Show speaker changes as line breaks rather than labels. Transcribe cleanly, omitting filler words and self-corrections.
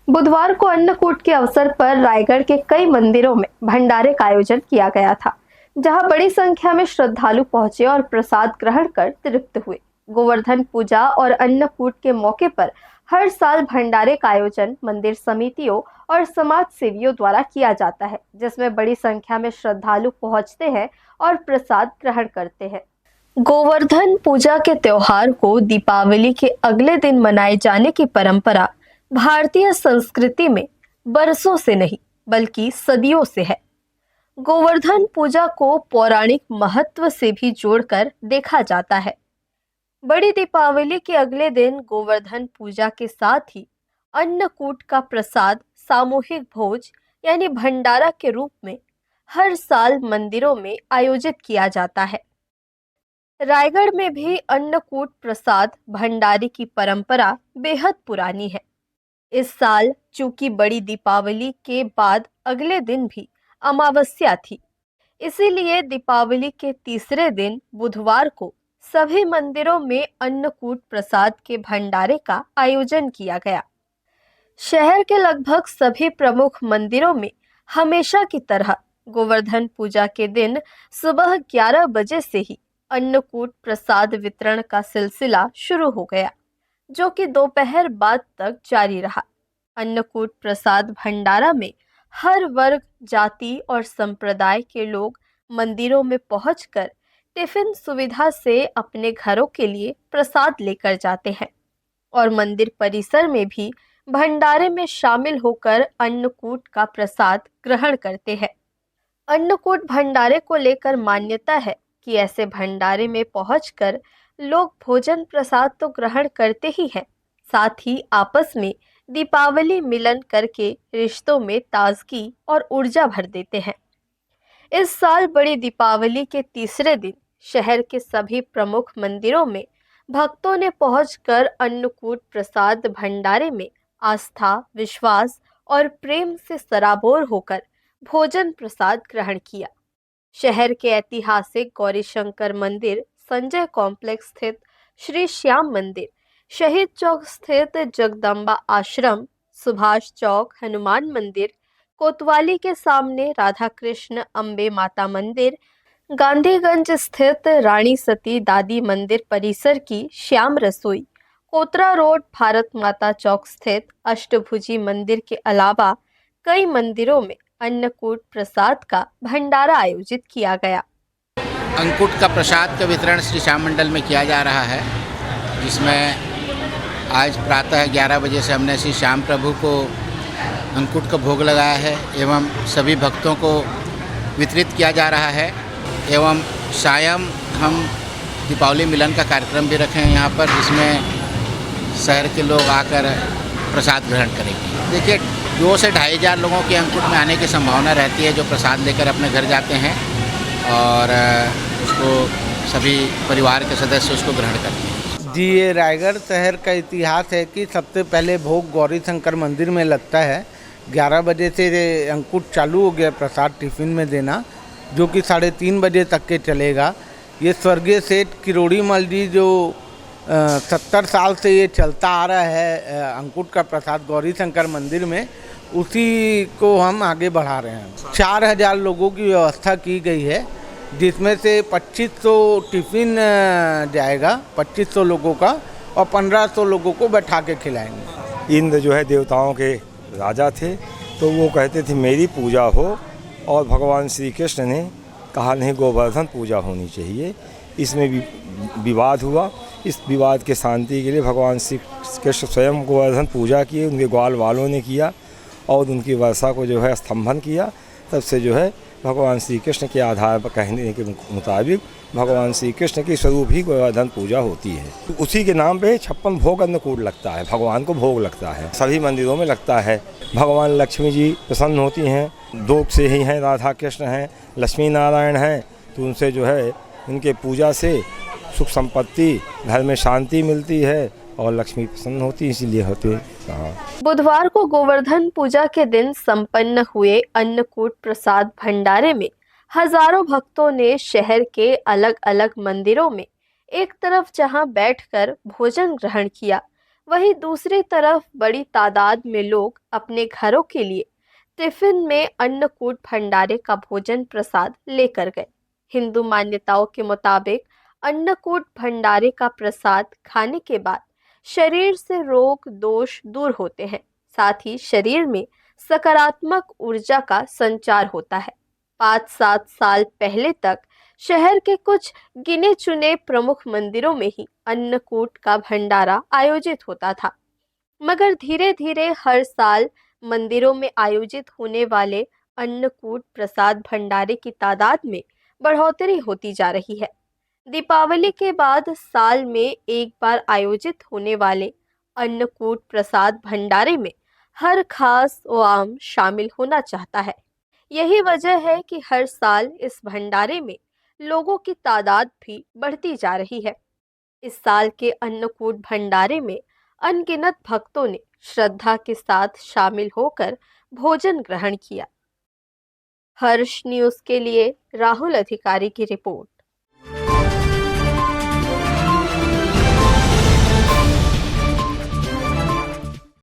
बुधवार को अन्नकूट के अवसर पर रायगढ़ के कई मंदिरों में भंडारे का आयोजन किया गया था, जहां बड़ी संख्या में श्रद्धालु पहुंचे और प्रसाद ग्रहण कर तृप्त हुए। गोवर्धन पूजा और अन्नकूट के मौके पर हर साल भंडारे का आयोजन मंदिर समितियों और समाज सेवियों द्वारा किया जाता है, जिसमें बड़ी संख्या में श्रद्धालु पहुंचते हैं और प्रसाद ग्रहण करते हैं। गोवर्धन पूजा के त्योहार को दीपावली के अगले दिन मनाए जाने की परंपरा भारतीय संस्कृति में बरसों से नहीं बल्कि सदियों से है। गोवर्धन पूजा को पौराणिक महत्व से भी जोड़कर देखा जाता है। बड़ी दीपावली के अगले दिन गोवर्धन पूजा के साथ ही अन्नकूट का प्रसाद सामूहिक भोज यानी भंडारा के रूप में हर साल मंदिरों में आयोजित किया जाता है। रायगढ़ में भी अन्नकूट प्रसाद भंडारे की परंपरा बेहद पुरानी है। इस साल चूंकि बड़ी दीपावली के बाद अगले दिन भी अमावस्या थी, इसीलिए दीपावली के तीसरे दिन बुधवार को सभी मंदिरों में अन्नकूट प्रसाद के भंडारे का आयोजन किया गया। शहर के लगभग सभी प्रमुख मंदिरों में हमेशा की तरह गोवर्धन पूजा के दिन सुबह 11 बजे से ही अन्नकूट प्रसाद वितरण का सिलसिला शुरू हो गया, जो कि दोपहर बाद तक जारी रहा। अन्नकूट प्रसाद भंडारा में हर वर्ग, जाति और संप्रदाय के लोग मंदिरों में पहुंचकर टिफिन सुविधा से अपने घरों के लिए प्रसाद लेकर जाते हैं और मंदिर परिसर में भी भंडारे में शामिल होकर अन्नकूट का प्रसाद ग्रहण करते हैं। अन्नकूट भंडारे को लेकर मान्यता है कि ऐसे भंडारे में पहुंचकर लोग भोजन प्रसाद तो ग्रहण करते ही हैं, साथ ही आपस में दीपावली मिलन करके रिश्तों में ताजगी और ऊर्जा भर देते हैं। इस साल बड़ी दीपावली के तीसरे दिन शहर के सभी प्रमुख मंदिरों में भक्तों ने पहुंचकर अन्नकूट प्रसाद भंडारे में आस्था, विश्वास और प्रेम से सराबोर होकर भोजन प्रसाद ग्रहण किया। शहर के ऐतिहासिक गौरीशंकर मंदिर, संजय कॉम्प्लेक्स स्थित श्री श्याम मंदिर, शहीद चौक स्थित जगदम्बा आश्रम, सुभाष चौक हनुमान मंदिर, कोतवाली के सामने राधा कृष्ण अम्बे माता मंदिर, गांधीगंज स्थित रानी सती दादी मंदिर परिसर की श्याम रसोई, कोतरा रोड भारत माता चौक स्थित अष्टभुजी मंदिर के अलावा कई मंदिरों में अन्नकूट प्रसाद का भंडारा आयोजित किया गया।
अंकुट का प्रसाद का वितरण श्री श्याम मंडल में किया जा रहा है, जिसमें आज प्रातः 11 बजे से हमने श्री श्याम प्रभु को अंकुट का भोग लगाया है एवं सभी भक्तों को वितरित किया जा रहा है। एवं सायं हम दीपावली मिलन का कार्यक्रम भी रखे हैं यहाँ पर, जिसमें शहर के लोग आकर प्रसाद ग्रहण करेंगे। देखिए, 2 से 2,500 लोगों के अंकुट में आने की संभावना रहती है, जो प्रसाद लेकर अपने घर जाते हैं और उसको सभी परिवार के सदस्य उसको ग्रहण करते हैं।
जी, ये रायगढ़ शहर का इतिहास है कि सबसे पहले भोग गौरी शंकर मंदिर में लगता है। 11 बजे से अंकुट चालू हो गया प्रसाद टिफिन में देना, जो कि 3:30 बजे तक के चलेगा। ये स्वर्गीय सेठ किरोड़ी मल जी, जो 70 साल से ये चलता आ रहा है अंकुट का प्रसाद गौरी शंकर मंदिर में, उसी को हम आगे बढ़ा रहे हैं। 4,000 लोगों की व्यवस्था की गई है, जिसमें से 2500 टिफ़िन जाएगा 2500 लोगों का, और 1500 लोगों को बैठा के खिलाएंगे।
इंद्र जो है देवताओं के राजा थे, तो वो कहते थे मेरी पूजा हो, और भगवान श्री कृष्ण ने कहा नहीं, गोवर्धन पूजा होनी चाहिए। इसमें भी विवाद हुआ। इस विवाद के शांति के लिए भगवान श्री कृष्ण स्वयं गोवर्धन पूजा किए, उनके ग्वाल वालों ने किया और उनकी वर्षा को जो है स्तंभन किया। तब से जो है भगवान श्री कृष्ण के आधार पर कहने के मुताबिक भगवान श्री कृष्ण की स्वरूप ही गोवर्धन पूजा होती है। उसी के नाम पे 56 भोग अन्नकूट लगता है, भगवान को भोग लगता है, सभी मंदिरों में लगता है। भगवान लक्ष्मी जी प्रसन्न होती हैं, 2 से ही हैं, राधा कृष्ण हैं, लक्ष्मी नारायण हैं, तो उनसे जो है उनके पूजा से सुख संपत्ति, घर में शांति मिलती है और लक्ष्मी प्रसन्न होती, इसीलिए होते हैं।
बुधवार को गोवर्धन पूजा के दिन संपन्न हुए अन्नकूट प्रसाद भंडारे में हजारों भक्तों ने शहर के अलग अलग मंदिरों में एक तरफ जहां बैठकर भोजन ग्रहण किया, वहीं दूसरी तरफ बड़ी तादाद में लोग अपने घरों के लिए टिफिन में अन्नकूट भंडारे का भोजन प्रसाद लेकर गए। हिंदू मान्यताओं के मुताबिक अन्नकूट भंडारे का प्रसाद खाने के बाद शरीर से रोग दोष दूर होते हैं, साथ ही शरीर में सकारात्मक ऊर्जा का संचार होता है। 5-7 साल पहले तक शहर के कुछ गिने चुने प्रमुख मंदिरों में ही अन्नकूट का भंडारा आयोजित होता था, मगर धीरे धीरे हर साल मंदिरों में आयोजित होने वाले अन्नकूट प्रसाद भंडारे की तादाद में बढ़ोतरी होती जा रही है। दीपावली के बाद साल में एक बार आयोजित होने वाले अन्नकूट प्रसाद भंडारे में हर खास व आम शामिल होना चाहता है। यही वजह है कि हर साल इस भंडारे में लोगों की तादाद भी बढ़ती जा रही है। इस साल के अन्नकूट भंडारे में अनगिनत भक्तों ने श्रद्धा के साथ शामिल होकर भोजन ग्रहण किया। हर्ष न्यूज़ के लिए राहुल अधिकारी की रिपोर्ट।